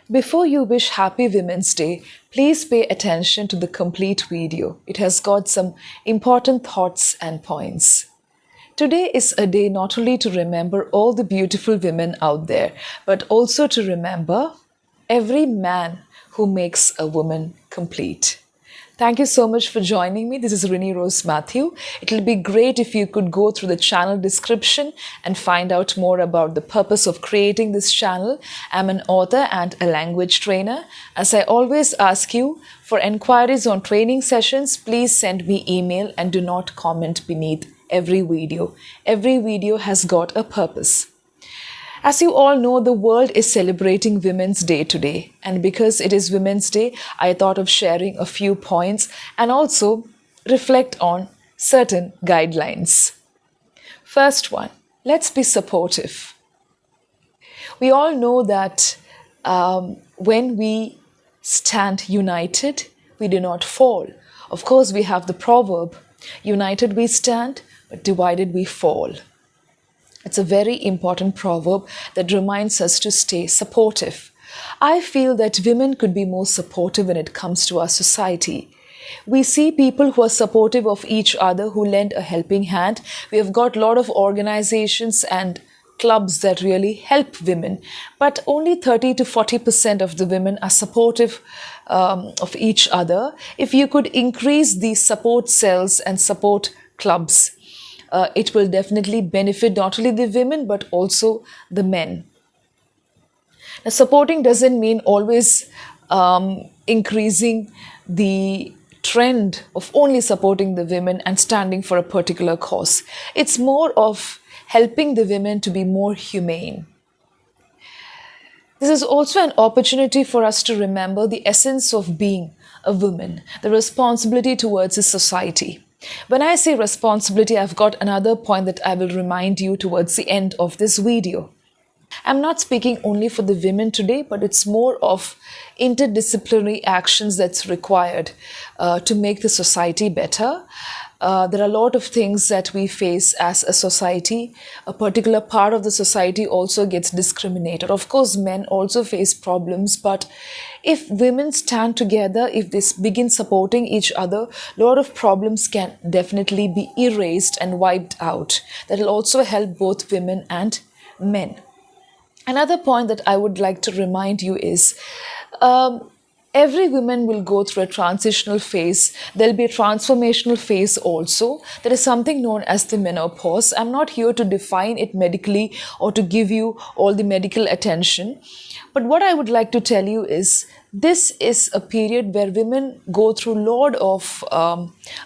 Before you wish Happy Women's Day, please pay attention to the complete video. It has got some important thoughts and points. Today is a day not only to remember all the beautiful women out there, but also to remember every man who makes a woman complete. Thank you so much for joining me. This is Rini Rose Matthew. It will be great if you could go through the channel description and find out more about the purpose of creating this channel. I'm an author and a language trainer. As I always ask you, for enquiries on training sessions, please send me email and do not comment beneath every video. Every video has got a purpose. As you all know, the world is celebrating Women's Day today. And because it is Women's Day, I thought of sharing a few points and also reflect on certain guidelines. First one, let's be supportive. We all know that when we stand united, we do not fall. Of course, we have the proverb, united we stand, but divided we fall. It's a very important proverb that reminds us to stay supportive. I feel that women could be more supportive when it comes to our society. We see people who are supportive of each other, who lend a helping hand. We have got a lot of organizations and clubs that really help women, but only 30 to 40% of the women are supportive of each other. If you could increase these support cells and support clubs, it will definitely benefit not only the women but also the men. Now, supporting doesn't mean always increasing the trend of only supporting the women and standing for a particular cause. It's more of helping the women to be more humane. This is also an opportunity for us to remember the essence of being a woman, the responsibility towards the society. When I say responsibility, I've got another point that I will remind you towards the end of this video. I'm not speaking only for the women today, but it's more of interdisciplinary actions that's required to make the society better. There are a lot of things that we face as a society. A particular part of the society also gets discriminated. Of course, men also face problems, but if women stand together, if they begin supporting each other, a lot of problems can definitely be erased and wiped out. That will also help both women and men. Another point that I would like to remind you is every woman will go through a transitional phase. There'll be a transformational phase also. There is something known as the menopause. I'm not here to define it medically or to give you all the medical attention. But what I would like to tell you is this is a period where women go through a lot of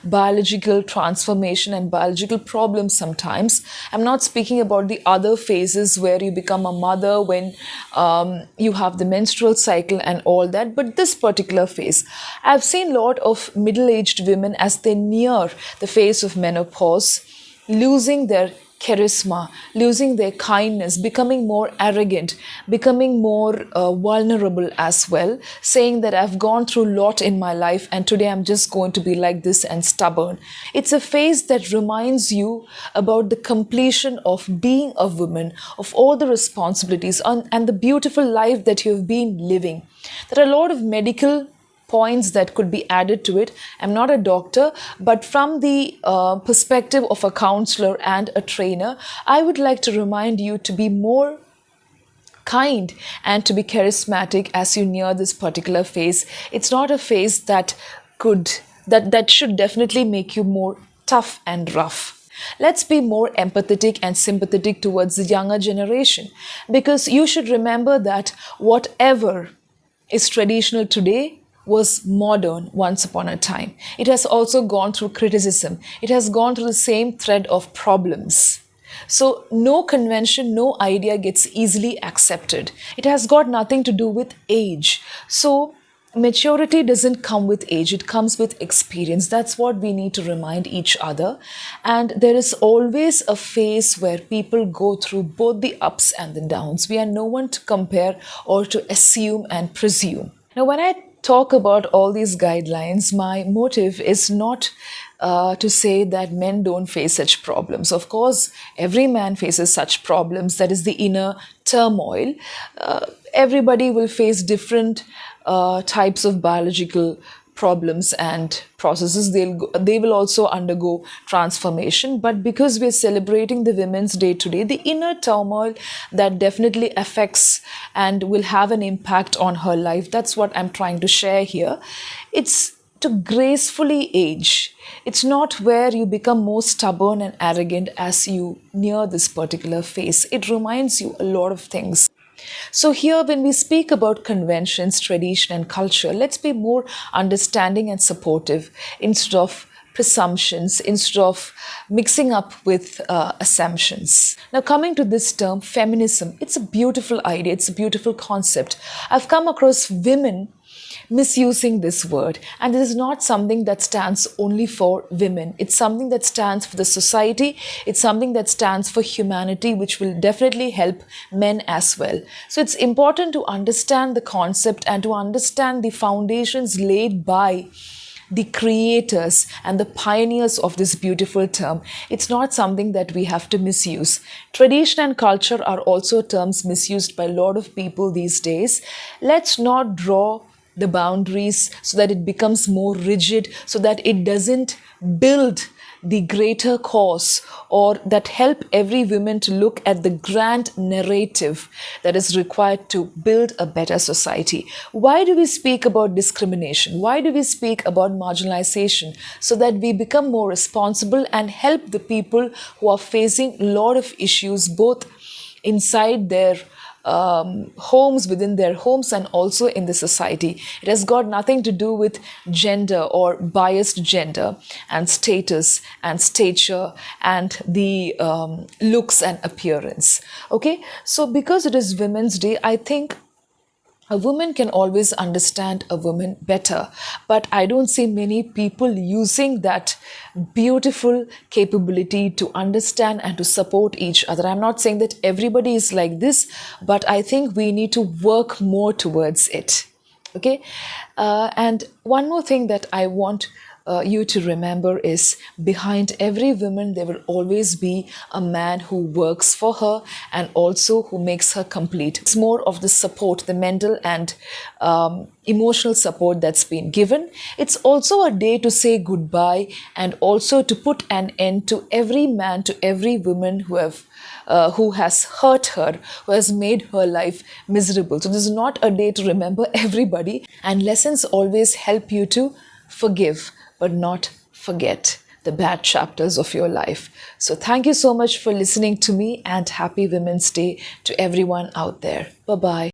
biological transformation and biological problems sometimes. I'm not speaking about the other phases where you become a mother, when you have the menstrual cycle and all that, but this particular phase. I've seen a lot of middle-aged women as they near the phase of menopause, losing their charisma, losing their kindness, becoming more arrogant, becoming more vulnerable as well, saying that I've gone through a lot in my life and today I'm just going to be like this and stubborn. It's a phase that reminds you about the completion of being a woman, of all the responsibilities and the beautiful life that you've been living. There are a lot of medical points that could be added to it. I'm not a doctor, but from the perspective of a counselor and a trainer, I would like to remind you to be more kind and to be charismatic as you near this particular phase. It's not a phase that should definitely make you more tough and rough. Let's be more empathetic and sympathetic towards the younger generation, because you should remember that whatever is traditional today was modern once upon a time. It has also gone through criticism. It has gone through the same thread of problems. So no convention, no idea gets easily accepted. It has got nothing to do with age. So maturity doesn't come with age, it comes with experience. That's what we need to remind each other. And there is always a phase where people go through both the ups and the downs. We are no one to compare or to assume and presume. Now, when I talk about all these guidelines, my motive is not to say that men don't face such problems. Of course, every man faces such problems. That is the inner turmoil. everybody will face different types of biological problems and processes. They will also undergo transformation, but because we're celebrating the Women's Day today, the inner turmoil that definitely affects and will have an impact on her life, that's what I'm trying to share here. It's to gracefully age. It's not where you become more stubborn and arrogant as you near this particular phase. It reminds you a lot of things. So, here, when we speak about conventions, tradition, and culture, let's be more understanding and supportive instead of presumptions, instead of mixing up with assumptions. Now, coming to this term, feminism, it's a beautiful idea, it's a beautiful concept. I've come across women misusing this word, and this is not something that stands only for women. It's something that stands for the society, it's something that stands for humanity, which will definitely help men as well. So it's important to understand the concept and to understand the foundations laid by the creators and the pioneers of this beautiful term. It's not something that we have to misuse. Tradition and culture are also terms misused by a lot of people these days. Let's not draw the boundaries so that it becomes more rigid, so that it doesn't build the greater cause or that help every woman to look at the grand narrative that is required to build a better society. Why do we speak about discrimination? Why do we speak about marginalization? So that we become more responsible and help the people who are facing a lot of issues, both inside their homes, within their homes, and also in the society. It has got nothing to do with gender or biased gender and status and stature and the looks and appearance. Okay, so because it is Women's Day, I think a woman can always understand a woman better, but I don't see many people using that beautiful capability to understand and to support each other. I'm not saying that everybody is like this, but I think we need to work more towards it. Okay, and one more thing that I want you to remember is behind every woman there will always be a man who works for her and also who makes her complete. It's more of the support, the mental and emotional support that's been given. It's also a day to say goodbye and also to put an end to every man, to every woman who has hurt her, who has made her life miserable. So this is not a day to remember everybody, and lessons always help you to forgive but not forget the bad chapters of your life. So thank you so much for listening to me, and happy Women's Day to everyone out there. Bye-bye.